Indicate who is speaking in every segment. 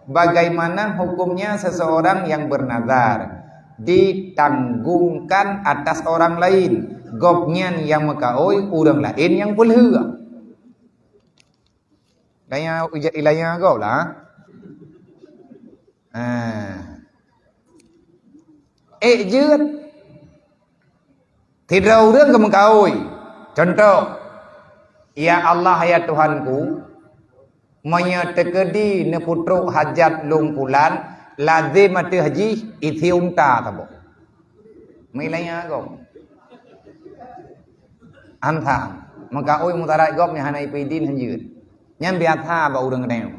Speaker 1: bagaimana hukumnya seseorang yang bernazar ditanggungkan atas orang lain, gopnyan yang mekaoi orang lain yang pelha. Laya ilaya kau lah. Jut tidak orang ke mekaoi. Contoh, ya Allah ya Tuhanku, menyetekedi ne putruk hajat lungkulan lazim mati haji iti unta tabo. Milanya kau. Antha, mekaoi mutarai gop ni hanai pidin hanjut. Nyan biasa ba urang neu.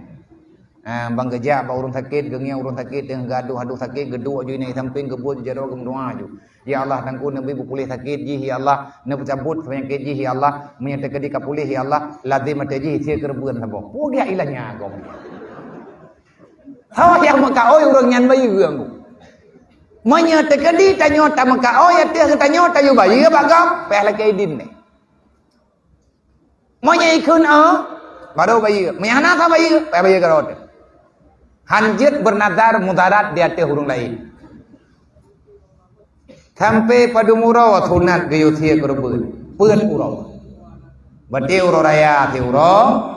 Speaker 1: Bang kerja ba urang sakit, gengnya urang sakit dengan gaduh sakit, gedu aju ni samping gebut jero gemdoa aju. Ya Allah tangku nabi pulih sakit ji ya Allah, ne cabut penyakit ji ya Allah, menyetekedi ka pulih ya Allah, lazim mataji sia kerbuan sabo. Pugia ilahnya gom. Hawa yang maka oi urang nyan bayi urang. Menyetekedi tanyo ta maka oi ate tanyo ta yu bayi ba gom, peh la kai din ni. Monya ikun baru bayi, meyana tha bayi karot. Hanjit bernazar mudarat di hati hurung lain. Sampai pada murau thunat gayuthia kerbun, pun urau. Berarti urau raya ti urau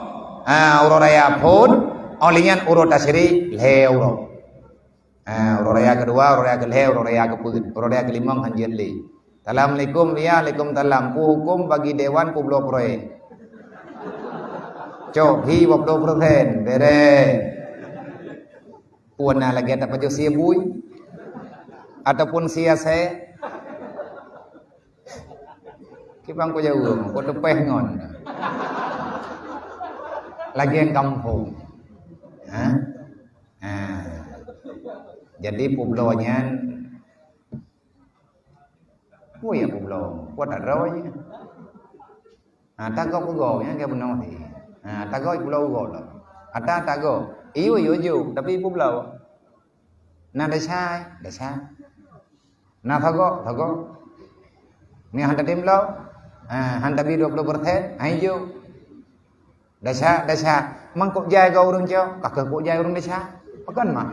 Speaker 1: raya pun, olingan urau tasiri le urau. Urau raya kedua, urau raya ke le, urau raya ke pun, urau raya kelima hanjit le. Assalamualaikum ya, waalaikumsalam. Ku hukum bagi dewan ku belum proyek. Cok hi 20% bere puana lagi tak pajo sia bui ataupun sia saya kipang ko jauh ko tepeh ngon lagi yang kampung jadi publonya ya publo ko tak roy tak ko gonya ke benar thì tago pulau go lah. Ada tago. Iyo tapi pulau. Na desa. Na tago. Ni hanta timlau. Hanta bi 20%. Ayo. Desa. Mang kok jai go urang jo. Kakak kok jai urang desa. Pakan mah.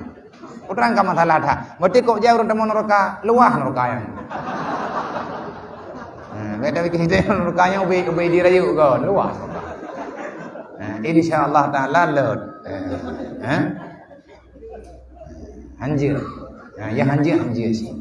Speaker 1: Utrang ka masalah tha. Mesti kok jai urang temo neraka, luah neraka yang. Beda bikin itu nerakanya ubi dirayu go, luah. InsyaAllah ta'ala lut Hanjir ya hanjir sih